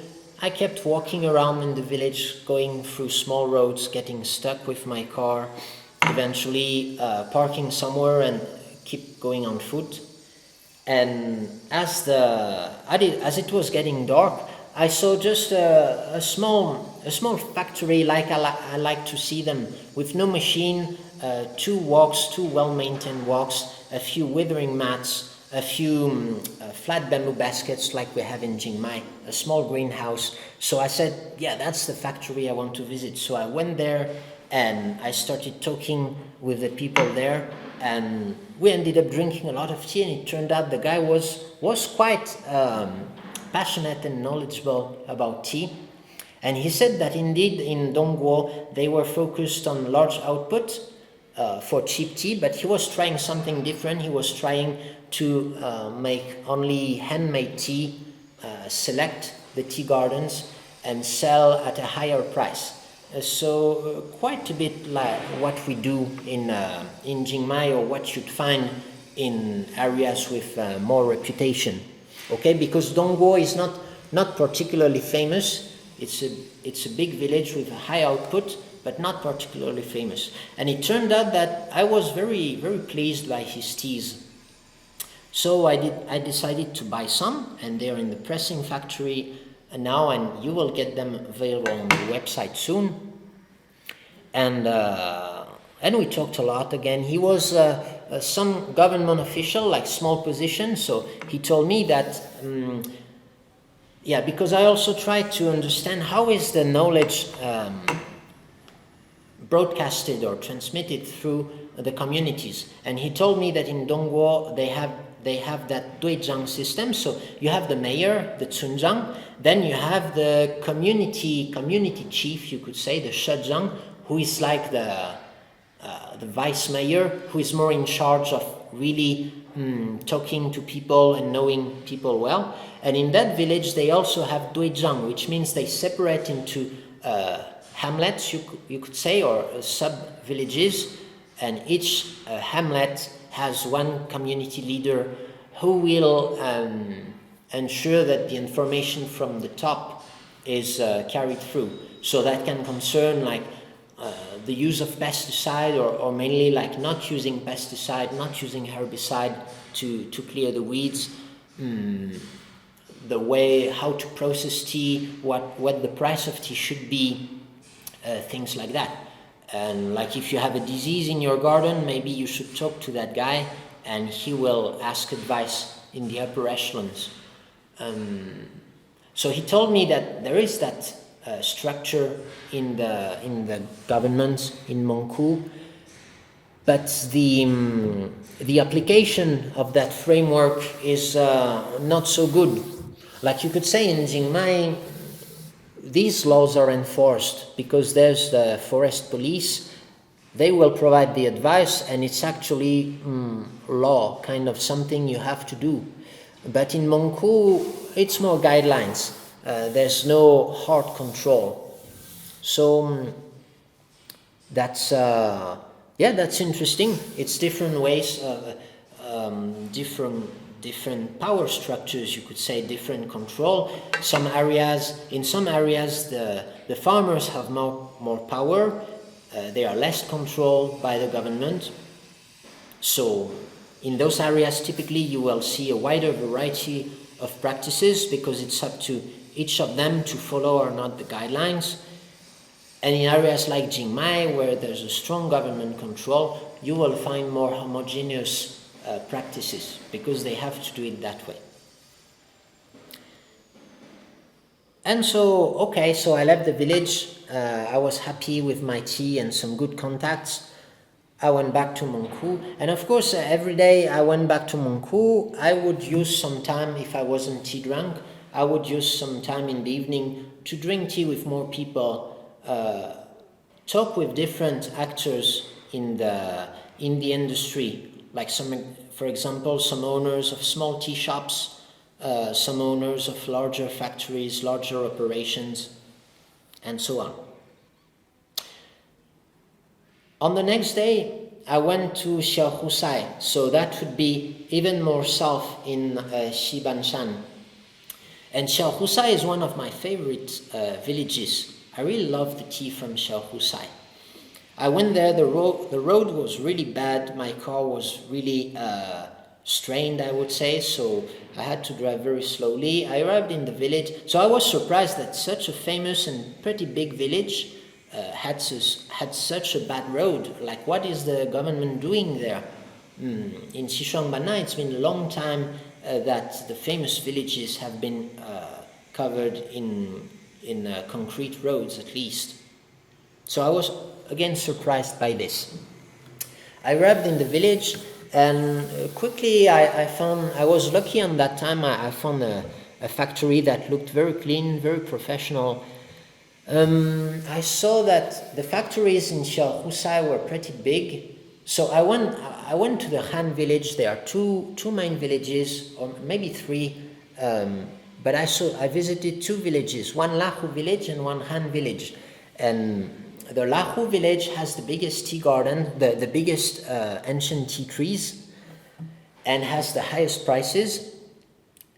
I kept walking around in the village, going through small roads, getting stuck with my car, eventually parking somewhere and keep going on foot. And as it was getting dark, I saw just a small factory, like I like to see them, with no machine, two well-maintained walks, a few withering mats, a few flat bamboo baskets like we have in Chiang Mai, a small greenhouse. So I said, yeah, that's the factory I want to visit. So I went there and I started talking with the people there, and we ended up drinking a lot of tea, and it turned out the guy was quite passionate and knowledgeable about tea. And he said that indeed in Dongguo they were focused on large output for cheap tea, but he was trying something different. He was trying to make only handmade tea, select the tea gardens and sell at a higher price. So quite a bit like what we do in Chiang Mai, or what you'd find in areas with more reputation. Okay, because Dongguo is not particularly famous. It's a big village with a high output, but not particularly famous. And it turned out that I was very, very pleased by his teas. So I decided to buy some, and they're in the pressing factory now, and you will get them available on the website soon. And we talked a lot again. He was some government official, like small position, so he told me that because I also tried to understand how is the knowledge broadcasted or transmitted through the communities. And he told me that in Dongguo they have that Duizhang system. So you have the mayor, the Cunzhang, then you have the community chief, you could say, the Shezhang, who is like the vice mayor, who is more in charge of really talking to people and knowing people well. And in that village they also have Duizhang, which means they separate into hamlets, you could say, or sub-villages, and each hamlet has one community leader who will ensure that the information from the top is carried through. So that can concern like the use of pesticide, or mainly like not using pesticide, not using herbicide to clear the weeds, the way how to process tea, what the price of tea should be, things like that. And like if you have a disease in your garden, maybe you should talk to that guy and he will ask advice in the upper echelons. So he told me that there is that structure in the government in Mengku, but the application of that framework is not so good. Like you could say in Chiang Mai, these laws are enforced because there's the forest police. They will provide the advice, and it's actually law, kind of something you have to do. But in Mengku, it's more guidelines. There's no hard control. So that's interesting. It's different ways, different power structures, you could say, different control. In some areas, the farmers have more power. They are less controlled by the government. So in those areas, typically you will see a wider variety of practices because it's up to each of them to follow or not the guidelines. And in areas like Chiang Mai, where there's a strong government control, you will find more homogeneous practices because they have to do it that way. And so I left the village. I was happy with my tea and some good contacts. I went back to Mengku, and of course every day I went back to Mengku, I would use some time, if I wasn't tea drunk, I would use some time in the evening to drink tea with more people, talk with different actors in the industry, like for example, some owners of small tea shops, some owners of larger factories, larger operations, and so on. On the next day, I went to Xiaohusai, so that would be even more south in Xibanshan. And Xiaohusai is one of my favorite villages. I really love the tea from Xiaohusai. I went there, the road was really bad, my car was really strained, I would say, so I had to drive very slowly. I arrived in the village, so I was surprised that such a famous and pretty big village had such a bad road. Like, what is the government doing there? In Xishuangbanna, it's been a long time that the famous villages have been covered in concrete roads, at least. So I was again surprised by this. I arrived in the village, and quickly I found, I was lucky on that time, I found a factory that looked very clean, very professional. I saw that the factories in Xiaohusai were pretty big, so I went to the Han village. There are two main villages, or maybe three, but I visited two villages, one Lahu village and one Han village. And the Lahu village has the biggest tea garden, the biggest ancient tea trees, and has the highest prices.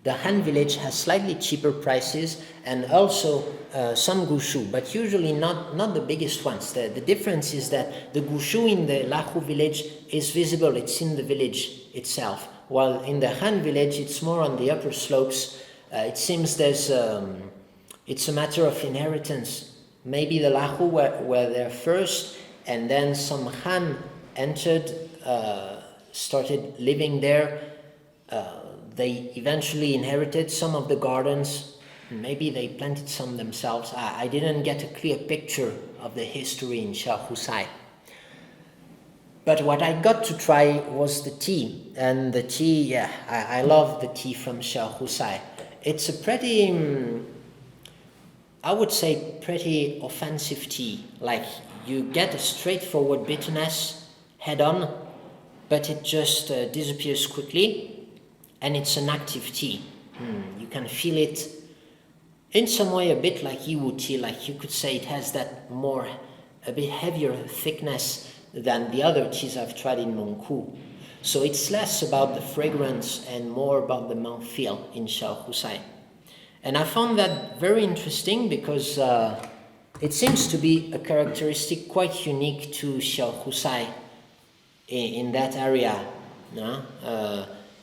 The Han village has slightly cheaper prices and also some gushu, but usually not the biggest ones. The difference is that the gushu in the Lahu village is visible, it's in the village itself, while in the Han village it's more on the upper slopes. It seems it's a matter of inheritance. Maybe the Lahu were there first, and then some Han entered, started living there. They eventually inherited some of the gardens. Maybe they planted some themselves. I didn't get a clear picture of the history in Xiaohusai. But what I got to try was the tea. And the tea, I love the tea from Xiaohusai. It's a pretty, I would say, pretty offensive tea. Like, you get a straightforward bitterness head on, but it just disappears quickly. And it's an active tea. You can feel it in some way a bit like Yiwu tea, like you could say it has that a bit heavier thickness than the other teas I've tried in Mengku. So it's less about the fragrance and more about the mouthfeel in Xiaohusai. And I found that very interesting because it seems to be a characteristic quite unique to Xiaohusai in that area.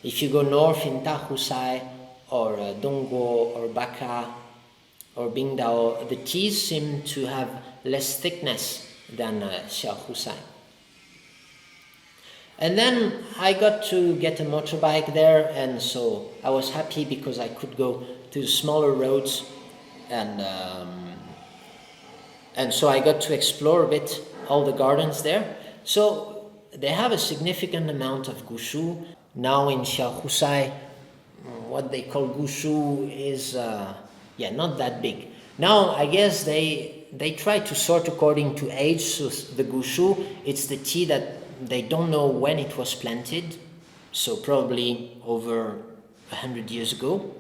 If you go north in Tahusai or Dongguo or Baka or Bingdao, the teas seem to have less thickness than Xiaohusai. And then I got to get a motorbike there, and so I was happy because I could go to the smaller roads, and so I got to explore a bit all the gardens there. So they have a significant amount of gushu. Now in Xiaohusai, what they call gushu is not that big. Now I guess they try to sort according to age. So the gushu, it's the tea that they don't know when it was planted, so probably over 100 years ago.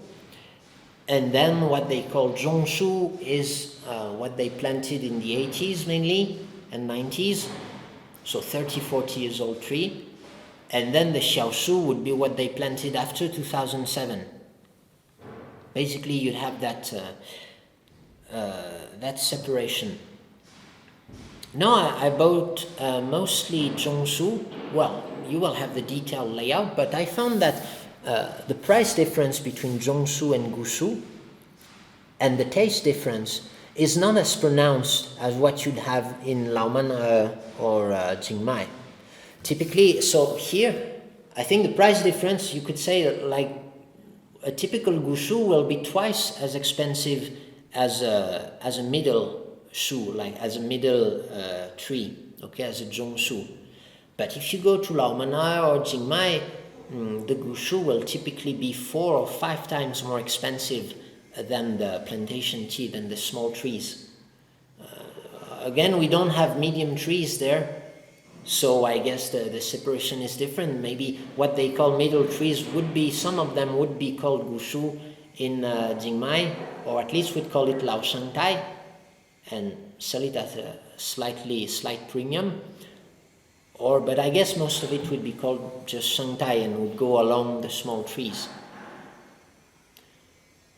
And then what they call zhongshu is what they planted in the 80s mainly and 90s, so 30, 40 years old tree. And then the xiaoshu would be what they planted after 2007. Basically, you'd have that separation. Now I bought mostly zhongshu. Well, you will have the detailed layout, but I found that the price difference between zhongshu and gushu and the taste difference is not as pronounced as what you'd have in Laoman or Jingmai. Typically, so here, I think the price difference, you could say like a typical gushu will be twice as expensive as a middle shu, like as a middle tree, okay, as a zhongshu. But if you go to Laomana or Jingmai, the gushu will typically be 4 or 5 times more expensive than the plantation tea, than the small trees. Again, we don't have medium trees there, so I guess the separation is different. Maybe what they call middle trees would be, some of them would be called gushu in Jingmai, or at least we'd call it Lao Shangtai, and sell it at a slight premium. But I guess most of it would be called just Shangtai and would go along the small trees.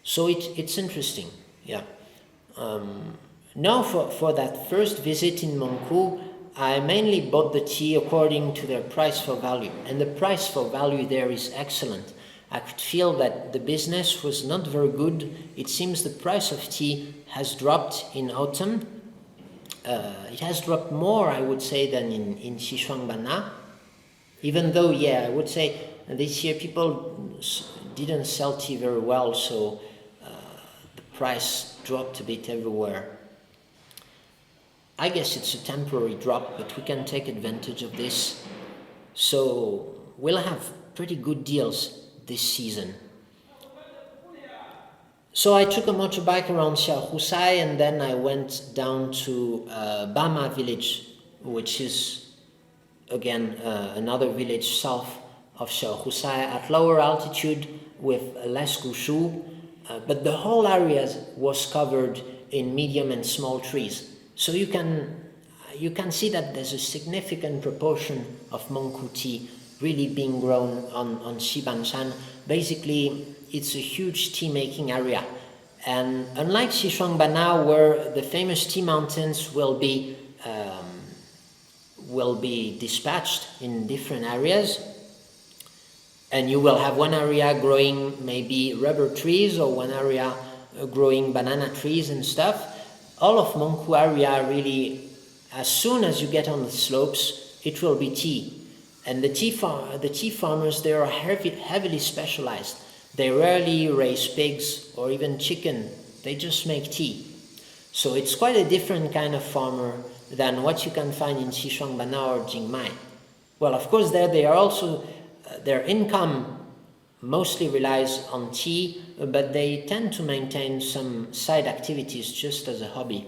So it's interesting, yeah. Now for that first visit in Mengku, I mainly bought the tea according to their price for value, and the price for value there is excellent. I could feel that the business was not very good. It seems the price of tea has dropped in autumn. It has dropped more, I would say, than in Xishuangbanna. Even though, yeah, I would say this year people didn't sell tea very well, so the price dropped a bit everywhere. I guess it's a temporary drop, but we can take advantage of this. So we'll have pretty good deals this season. So I took a motorbike around Xiaohusai, and then I went down to Bama Village, which is again another village south of Xiaohusai at lower altitude with less gushu, but the whole area was covered in medium and small trees. So you can see that there's a significant proportion of Mengku tea really being grown on Xibanshan. Basically, it's a huge tea making area. And unlike Xishuangbanna, where the famous tea mountains will be dispatched in different areas, and you will have one area growing maybe rubber trees or one area growing banana trees and stuff. All of Mengku area really, as soon as you get on the slopes, it will be tea. And the tea farmers there are heavily specialized. They rarely raise pigs or even chicken. They just make tea. So it's quite a different kind of farmer than what you can find in Xishuangbanna or Jingmai. Well, of course, there they are also, their income mostly relies on tea, but they tend to maintain some side activities just as a hobby.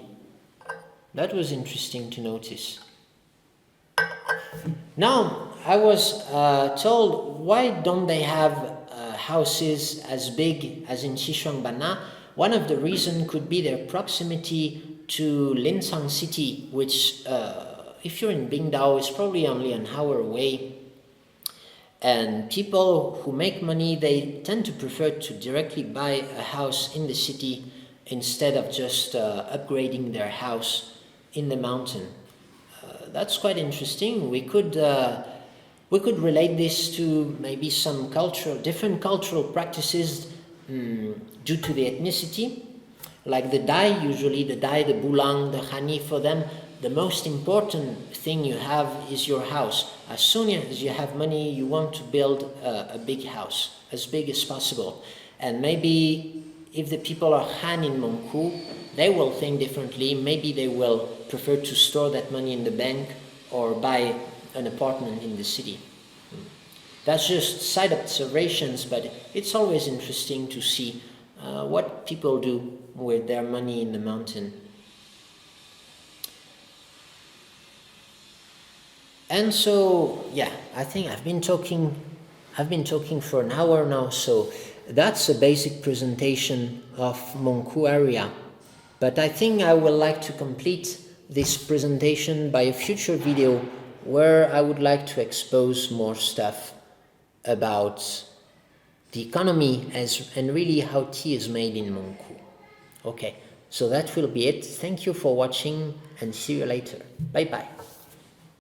That was interesting to notice. Now, I was told, why don't they have houses as big as in Xishuangbanna? One of the reasons could be their proximity to Lincang city, which if you're in Bingdao is probably only an hour away. And people who make money, they tend to prefer to directly buy a house in the city instead of just upgrading their house in the mountain. That's quite interesting. We could relate this to maybe some different cultural practices due to the ethnicity. Like the Dai, usually the Dai, the Bulang, the Hani, for them, the most important thing you have is your house. As soon as you have money, you want to build a big house, as big as possible. And maybe if the people are Han in Mengku, they will think differently. Maybe they will prefer to store that money in the bank or buy an apartment in the city. That's just side observations, but it's always interesting to see what people do with their money in the mountain. And so, yeah, I think I've been talking for an hour now, so that's a basic presentation of Mengku area. But I think I would like to complete this presentation by a future video where I would like to expose more stuff about the economy and really how tea is made in Mengku. Okay, so that will be it. Thank you for watching and see you later. Bye bye.